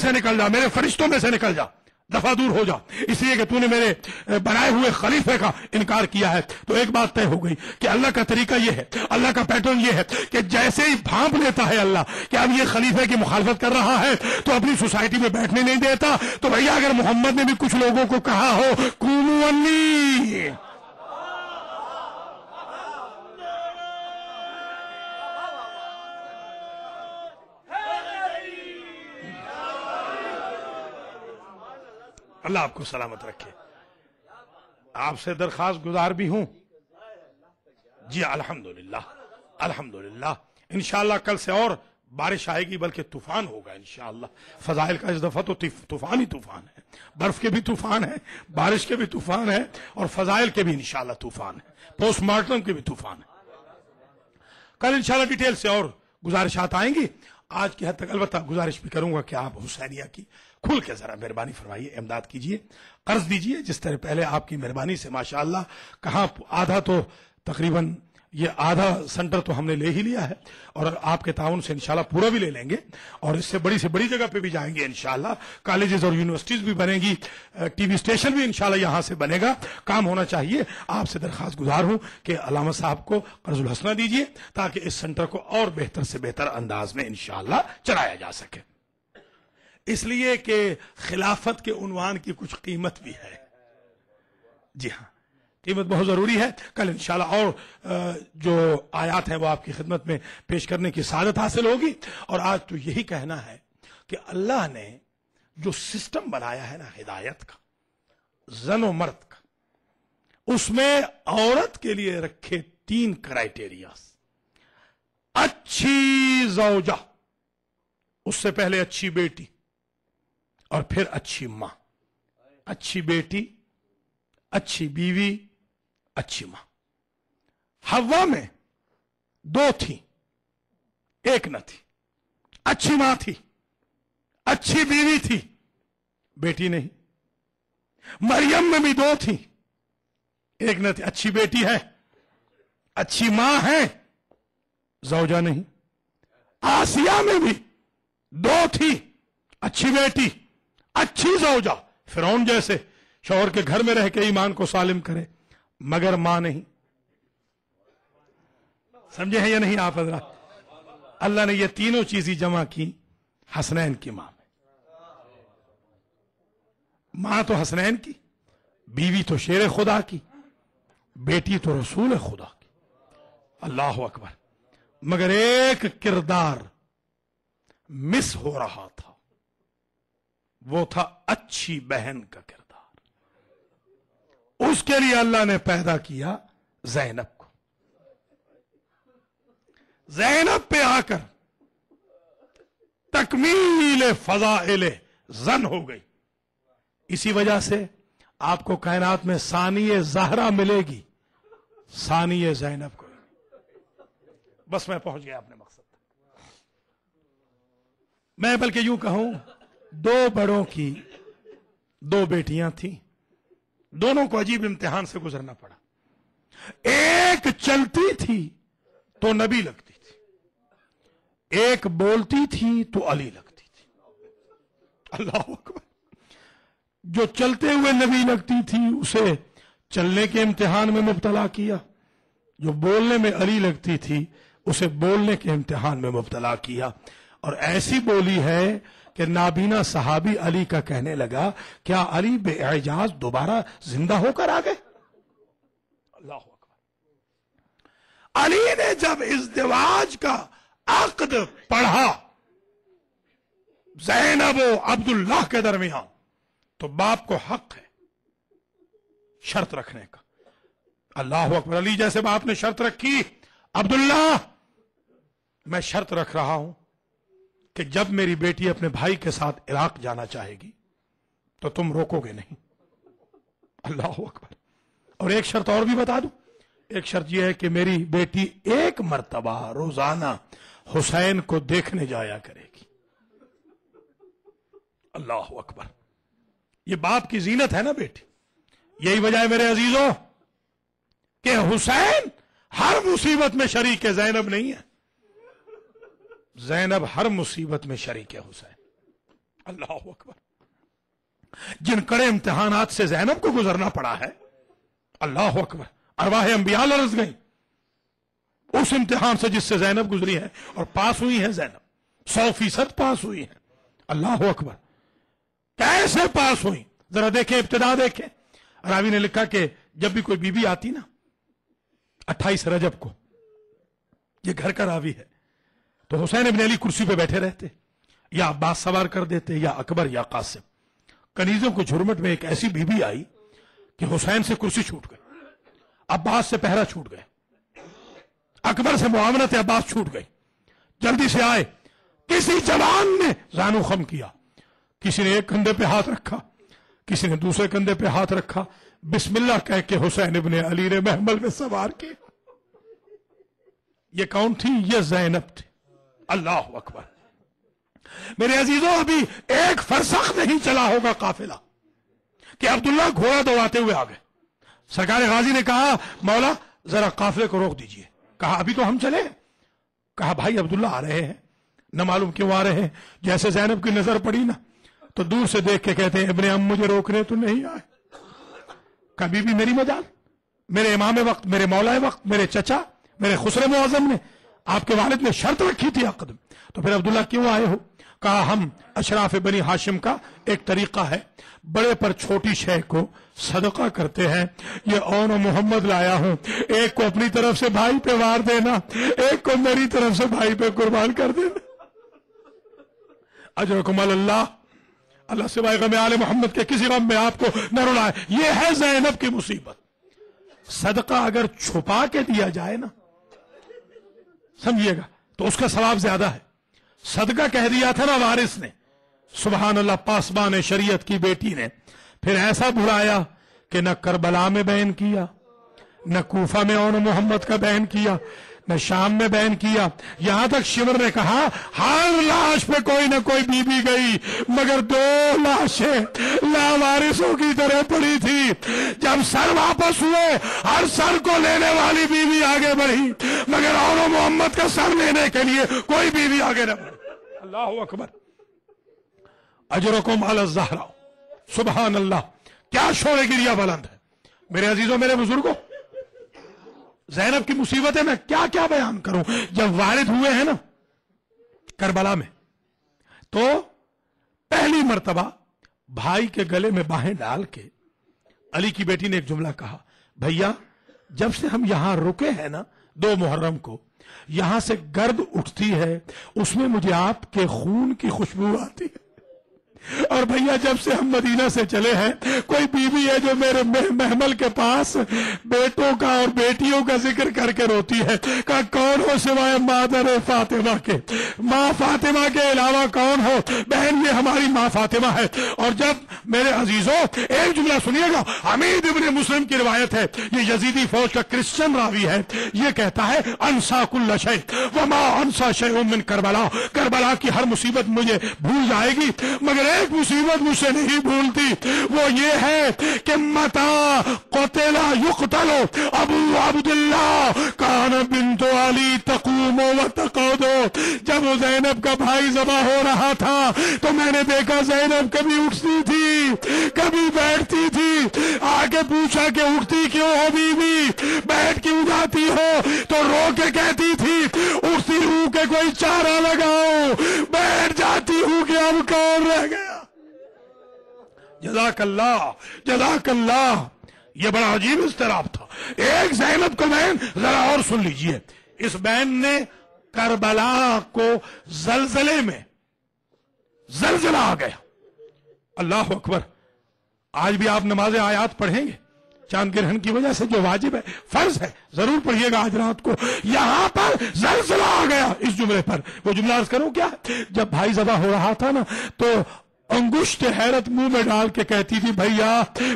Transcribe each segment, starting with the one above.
سے نکل جا، میرے فرشتوں میں سے نکل جا، دفعہ دور ہو جا، اس لیے کہ تو نے میرے بنائے ہوئے خلیفے کا انکار کیا ہے۔ تو ایک بات طے ہو گئی کہ اللہ کا طریقہ یہ ہے، اللہ کا پیٹرن یہ ہے کہ جیسے ہی بھانپ لیتا ہے اللہ کہ اب یہ خلیفے کی مخالفت کر رہا ہے تو اپنی سوسائٹی میں بیٹھنے نہیں دیتا، تو بھیا اگر محمد نے بھی کچھ لوگوں کو کہا ہو قوموا انی، اللہ آپ کو سلامت رکھے۔ آپ سے درخواست گزار بھی ہوں، جی الحمدللہ الحمدللہ، انشاءاللہ کل سے اور بارش آئے گی، بلکہ طوفان ہوگا انشاءاللہ۔ فضائل کا اس دفعہ تو طوفان ہی طوفان ہے، برف کے بھی طوفان ہے، بارش کے بھی طوفان ہے، اور فضائل کے بھی انشاءاللہ طوفان ہے، پوسٹ مارٹم کے بھی طوفان ہے۔ کل انشاءاللہ ڈیٹیل سے اور گزارشات آئیں گی۔ آج کی حد تک البتہ گزارش بھی کروں گا کہ آپ حسینیہ کی کھل کے ذرا مہربانی فرمائیے، امداد کیجئے، قرض دیجئے، جس طرح پہلے آپ کی مہربانی سے ماشاءاللہ کہاں آدھا تو تقریباً یہ آدھا سنٹر تو ہم نے لے ہی لیا ہے، اور آپ کے تعاون سے انشاءاللہ پورا بھی لے لیں گے، اور اس سے بڑی جگہ پہ بھی جائیں گے انشاءاللہ۔ کالجز اور یونیورسٹیز بھی بنے گی، ٹی وی اسٹیشن بھی انشاءاللہ یہاں سے بنے گا، کام ہونا چاہیے۔ آپ سے درخواست گزار ہوں کہ علامہ صاحب کو قرض الحسنہ دیجئے تاکہ اس سنٹر کو اور بہتر سے بہتر انداز میں انشاءاللہ چلایا جا سکے، اس لیے کہ خلافت کے عنوان کی کچھ قیمت بھی ہے، جی ہاں قیمت بہت ضروری ہے۔ کل انشاءاللہ اور جو آیات ہیں وہ آپ کی خدمت میں پیش کرنے کی سعادت حاصل ہوگی۔ اور آج تو یہی کہنا ہے کہ اللہ نے جو سسٹم بنایا ہے نا ہدایت کا، زن و مرد کا، اس میں عورت کے لیے رکھے 3 کرائیٹیریاز: اچھی زوجہ، اس سے پہلے اچھی بیٹی، اور پھر اچھی ماں۔ اچھی بیٹی، اچھی بیوی، اچھی ماں۔ حوا میں 2 تھی، ایک نہ تھی۔ اچھی ماں تھی، اچھی بیوی تھی، بیٹی نہیں۔ مریم میں بھی 2 تھی، ایک نہ تھی، اچھی بیٹی ہے، اچھی ماں ہے، زوجہ نہیں۔ آسیہ میں بھی 2 تھی، اچھی بیٹی، اچھی زوجہ، فرعون جیسے شوہر کے گھر میں رہ کے ایمان کو سالم کرے، مگر ماں نہیں۔ سمجھے ہیں یا نہیں آپ حضرات؟ اللہ نے یہ تینوں چیزیں جمع کی حسنین کی ماں میں۔ ماں تو حسنین کی، بیوی تو شیر خدا کی، بیٹی تو رسول خدا کی، اللہ اکبر۔ مگر ایک کردار مس ہو رہا تھا، وہ تھا اچھی بہن کا کردار۔ اس کے لیے اللہ نے پیدا کیا زینب کو۔ زینب پہ آ کر تکمیل فضائل زن ہو گئی۔ اسی وجہ سے آپ کو کائنات میں ثانی زہرا ملے گی، ثانی زینب کو۔ بس میں پہنچ گیا اپنے مقصد تک۔ میں بلکہ یوں کہوں 2 بڑوں کی 2 بیٹیاں تھیں، دونوں کو عجیب امتحان سے گزرنا پڑا۔ ایک چلتی تھی تو نبی لگتی تھی، ایک بولتی تھی تو علی لگتی تھی، اللہ اکبر۔ جو چلتے ہوئے نبی لگتی تھی اسے چلنے کے امتحان میں مبتلا کیا، جو بولنے میں علی لگتی تھی اسے بولنے کے امتحان میں مبتلا کیا۔ اور ایسی بولی ہے کہ نابینا صحابی علی کا کہنے لگا کیا علی بے اعجاز دوبارہ زندہ ہو کر آ گئے؟ اللہ اکبر۔ علی نے جب ازدواج کا عقد پڑھا زینب و عبداللہ کے درمیان، تو باپ کو حق ہے شرط رکھنے کا۔ اللہ اکبر۔ علی جیسے باپ نے شرط رکھی، عبداللہ میں شرط رکھ رہا ہوں کہ جب میری بیٹی اپنے بھائی کے ساتھ عراق جانا چاہے گی تو تم روکو گے نہیں، اللہ اکبر۔ اور ایک شرط اور بھی بتا دوں، ایک شرط یہ ہے کہ میری بیٹی 1 مرتبہ روزانہ حسین کو دیکھنے جایا کرے گی، اللہ اکبر۔ یہ باپ کی زینت ہے نا بیٹی۔ یہی وجہ ہے میرے عزیزوں کہ حسین ہر مصیبت میں شریک ہے، زینب نہیں ہے۔ زینب ہر مصیبت میں شریک ہے حسین، اللہ اکبر. جن کڑے امتحانات سے زینب کو گزرنا پڑا ہے، اللہ اکبر، ارواح انبیاء لرز گئی اس امتحان سے جس سے زینب گزری ہے، اور پاس ہوئی ہے زینب، 100% پاس ہوئی ہے. اللہ اکبر. کیسے پاس ہوئی ذرا دیکھیں، ابتدا دیکھیں. راوی نے لکھا کہ جب بھی کوئی بی بی آتی نا 28 رجب کو، یہ گھر کا راوی ہے، تو حسین ابن علی کرسی پہ بیٹھے رہتے، یا عباس سوار کر دیتے، یا اکبر یا قاسم. کنیزوں کو جھرمٹ میں ایک ایسی بی بی آئی کہ حسین سے کرسی چھوٹ گئی، عباس سے پہرا چھوٹ گئے، اکبر سے معاونت عباس چھوٹ گئی. جلدی سے آئے، کسی جوان نے زانو خم کیا، کسی نے ایک کندھے پہ ہاتھ رکھا، کسی نے دوسرے کندھے پہ ہاتھ رکھا، بسم اللہ کہہ کے حسین ابن علی نے محمل میں سوار کیے. یہ کون تھی؟ یہ زینب تھی. اللہ اکبر. میرے عزیزوں، ابھی ایک فرسخ نہیں چلا ہوگا قافلہ کہ عبداللہ گھوڑا دوڑاتے ہوئے آ گئے. سرکار غازی نے کہا مولا ذرا قافلے کو روک دیجئے. کہا ابھی تو ہم چلے. کہا بھائی عبداللہ آ رہے ہیں، نہ معلوم کیوں آ رہے ہیں. جیسے زینب کی نظر پڑی نا تو دور سے دیکھ کے کہتے ہیں ابن ام مجھے روکنے تو نہیں آئے. کبھی بھی میری مجال، میرے امام وقت، میرے مولا وقت، میرے چچا، میرے خسر معظم نے، آپ کے والد نے شرط رکھی تھی عقد میں، تو پھر عبداللہ کیوں آئے ہو؟ کہا ہم اشراف بنی ہاشم کا ایک طریقہ ہے، بڑے پر چھوٹی شے کو صدقہ کرتے ہیں. یہ اون و محمد لایا ہوں، ایک کو اپنی طرف سے بھائی پہ وار دینا، ایک کو میری طرف سے بھائی پہ قربان کر دینا. اجرکم اللہ. اللہ سوائے غم آل محمد کے کسی غم میں آپ کو نہ رلائے. یہ ہے زینب کی مصیبت. صدقہ اگر چھپا کے دیا جائے نا، سمجھیے گا، تو اس کا ثواب زیادہ ہے. صدقہ کہہ دیا تھا نا وارث نے، سبحان اللہ، پاسبان شریعت کی بیٹی نے، پھر ایسا بھلایا کہ نہ کربلا میں بیان کیا، نہ کوفہ میں اون محمد کا بیان کیا، نہ شام میں بیان کیا. یہاں تک شمر نے کہا ہر لاش پہ کوئی نہ کوئی بی بی گئی، مگر 2 لاشیں لاوارثوں کی طرح پڑی تھی. جب سر واپس ہوئے، ہر سر کو لینے والی بی بی آگے بڑھی، مگر اون محمد کا سر لینے کے لیے کوئی بی بی آگے نہ بڑھی. اللہ اکبر. اجرکم علی الزہرا. سبحان اللہ. کیا شور گریہ بلند ہے. میرے عزیزوں، میرے بزرگوں، زینب کی مصیبتیں میں کیا کیا بیان کروں. جب وارد ہوئے ہیں نا کربلا میں، تو پہلی مرتبہ بھائی کے گلے میں باہیں ڈال کے علی کی بیٹی نے ایک جملہ کہا، بھیا جب سے ہم یہاں رکے ہیں نا 2 محرم کو، یہاں سے گرد اٹھتی ہے، اس میں مجھے آپ کے خون کی خوشبو آتی ہے. اور بھیا جب سے ہم مدینہ سے چلے ہیں، کوئی بیوی ہے جو میرے محمل کے پاس بیٹوں کا اور بیٹیوں کا ذکر کر کے روتی ہے. کہا کون ہو سوائے مادر فاطمہ کے، ماں فاطمہ کے علاوہ کون ہو؟ بہن یہ ہماری ماں فاطمہ ہے. اور جب میرے عزیزوں ایک جملہ سنیے گا، حمید ابن مسلم کی روایت ہے، یہ یزیدی فوج کا کرسچن راوی ہے، یہ کہتا ہے انسا کل شیء وما انسا شیء من کربلا. کربلا کی ہر مصیبت مجھے بھول جائے گی، مگر ایک مصیبت مجھ سے نہیں بھولتی، وہ یہ ہے کہ متا قتل یقتل ابو عبداللہ کان بنت علی تقوم و تقعد. جب زینب کا بھائی ذبح ہو رہا تھا تو میں نے دیکھا زینب کبھی اٹھتی تھی کبھی بیٹھتی تھی. آگے پوچھا کہ اٹھتی کیوں ہو بی بی، بیٹھ کیوں جاتی ہو؟ تو رو کے کہتی تھی اٹھتی ہوں کہ کوئی چارہ لگاؤ، بیٹھ جاتی ہوں کہ اب کون رہ گیا. جزاک اللہ، جزاک اللہ. یہ بڑا عجیب اضطراب تھا. ایک زینب کا بین ذرا اور سن لیجئے. اس بین نے کربلا کو زلزلے میں زلزلہ آ گیا. اللہ اکبر. آج بھی آپ نماز آیات پڑھیں گے، چاند گرہن کی وجہ سے جو واجب ہے، فرض ہے، ضرور پڑھیے گا آج رات کو. یہاں پر زلزلہ آ گیا اس جملے پر. وہ جملہ عرض کروں کیا؟ جب بھائی ذبح ہو رہا تھا نا تو انگشت حیرت منہ میں ڈال کے کہتی تھی بھیا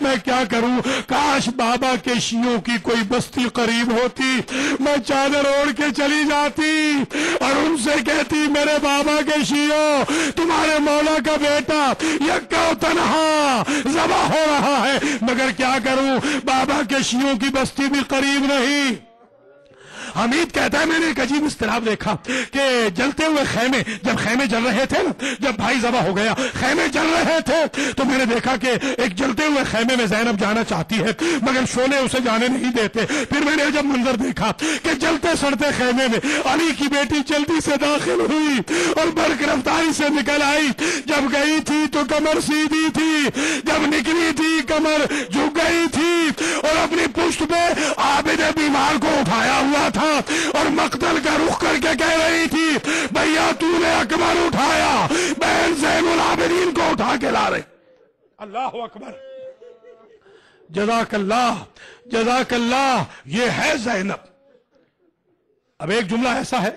میں کیا کروں، کاش بابا کے شیعوں کی کوئی بستی قریب ہوتی، میں چادر اوڑھ کے چلی جاتی اور ان سے کہتی میرے بابا کے شیعوں، تمہارے مولا کا بیٹا یکا و تنہا ذبح ہو رہا ہے، مگر کیا کروں، بابا کے شیعوں کی بستی بھی قریب نہیں. حمید کہتا ہے میں نے ایک عجیب اضطراب دیکھا کہ جلتے ہوئے خیمے، جب خیمے جل رہے تھے نا، جب بھائی ذبح ہو گیا خیمے جل رہے تھے، تو میں نے دیکھا کہ ایک جلتے ہوئے خیمے میں زینب جانا چاہتی ہے مگر شعلے اسے جانے نہیں دیتے۔ پھر میں نے جب منظر دیکھا کہ جلتے سڑتے خیمے میں علی کی بیٹی جلدی سے داخل ہوئی اور برق رفتاری سے نکل آئی، جب گئی تھی تو کمر سیدھی تھی، جب نکلی تھی کمر جھک گئی تھی، اور اپنی پشت پہ عابد بیمار کو اٹھایا ہوا تھا اور مقتل کا رخ کر کے کہہ رہی تھی بھیا تو نے اکبر اٹھایا، بہن زین العابدین کو اٹھا کے لا رہے۔ اللہ اکبر، جزاک اللہ جزاک اللہ، یہ ہے زینب۔ اب ایک جملہ ایسا ہے